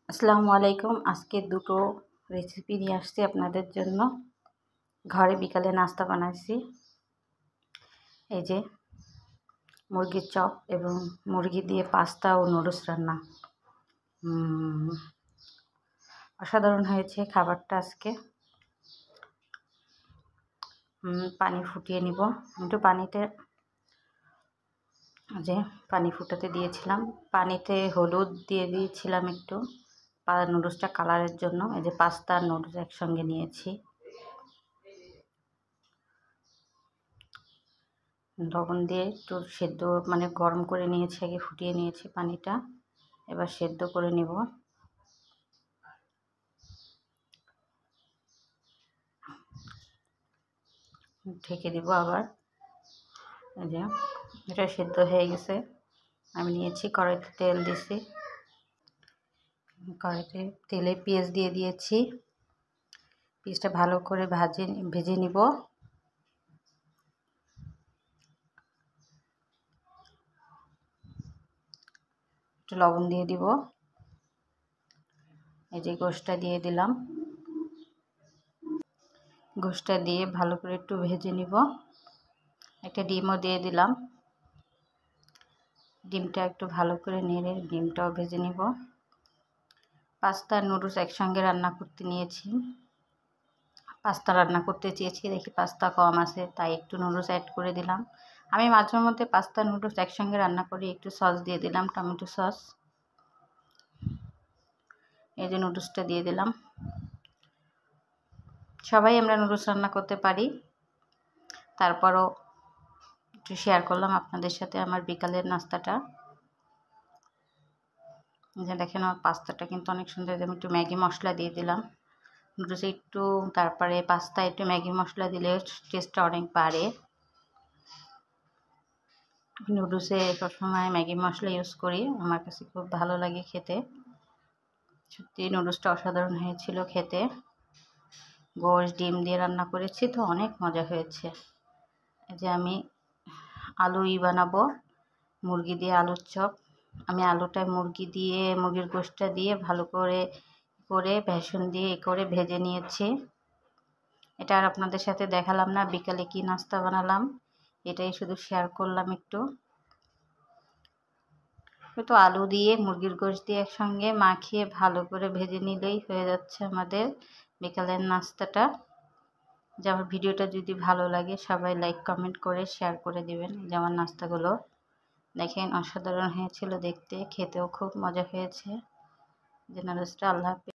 আসসালামু আলাইকুম। আজকে দুটো রেসিপি নিয়ে আসছি আপনাদের জন্য। ঘরে বিকালে নাস্তা বানাইছি। এই যে মুরগির চপ এবং মুরগি দিয়ে পাস্তা ও নুডলস রান্না। অসাধারণ হয়েছে খাবারটা আজকে। পানি ফুটিয়ে নিব। একটু পানি ফুটাতে দিয়েছিলাম। পানিতে হলুদ দিয়ে দিয়েছিলাম একটু নুডলসটা কালারের জন্য। এই যে পাস্তা আর নুডলস একসঙ্গে নিয়েছি। লবণ দিয়ে একটু সেদ্ধ গরম করে নিয়েছি, আগে ফুটিয়ে নিয়েছি পানিটা। এবার সেদ্ধ করে নেব। ঢেকে দিব আবার। এই যে এটা সেদ্ধ হয়ে গেছে। আমি নিয়েছি, কড়াইতে তেল দিয়েছি। কড়াইতে তেলে পেঁয়াজ দিয়ে দিয়েছি। পেঁয়াজটা ভালো করে ভেজে নিব। একটু লবণ দিয়ে দিব। এই যে গোশটা দিয়ে দিলাম। গোশটা দিয়ে ভালো করে একটু ভেজে নিব। একটা ডিমও দিয়ে দিলাম। ডিমটা একটু ভালো করে নেড়ে ডিমটাও ভেজে নিব। পাস্তা আর নুডলস একসঙ্গে রান্না করতে নিয়েছি। পাস্তা রান্না করতে চেয়েছি, দেখি পাস্তা কম আছে, তাই একটু নুডলস অ্যাড করে দিলাম। আমি মাঝে মধ্যে পাস্তা নুডলস একসঙ্গে রান্না করি। একটু সস দিয়ে দিলাম, টমেটো সস। এই যে নুডলসটা দিয়ে দিলাম। সবাই আমরা নুডলস রান্না করতে পারি, তারপরও একটু শেয়ার করলাম আপনাদের সাথে আমার বিকালের নাস্তাটা। যে দেখেন, আমার পাস্তাটা কিন্তু অনেক সুন্দর। আমি একটু ম্যাগি মশলা দিয়ে দিলাম নুডলসে একটু, তারপরে পাস্তা একটু ম্যাগি মশলা দিলে টেস্টটা অনেক বাড়ে। নুডলসে সবসময় ম্যাগি মশলা ইউজ করি, আমার কাছে খুব ভালো লাগে খেতে। সত্যি নুডলসটা অসাধারণ হয়েছিল খেতে। গোশ ডিম দিয়ে রান্না করেছি তো, অনেক মজা হয়েছে। এই যে আমি বানাবো, মুরগি দিয়ে আলুর চপ। আমি আলুটা মুরগির গোশটা দিয়ে ভালো করে বেসন দিয়ে ভেজে নিয়েছি। এটা আর আপনাদের সাথে দেখালাম না বিকালে কি নাস্তা বানালাম, এটাই শুধু শেয়ার করলাম একটু। তো আলু দিয়ে মুরগির গোশ দিয়ে একসঙ্গে মাখিয়ে ভালো করে ভেজে নিলেই হয়ে যাচ্ছে আমাদের বিকালের নাস্তাটা। যে আমার ভিডিওটা যদি ভালো লাগে সবাই লাইক কমেন্ট করে শেয়ার করে দিবেন। যে আমার নাস্তাগুলো দেখেন অসাধারণ হয়েছিল দেখতে, খেতেও খুব মজা হয়েছে। যে নুডলসটা। আল্লাহ হাফেজ।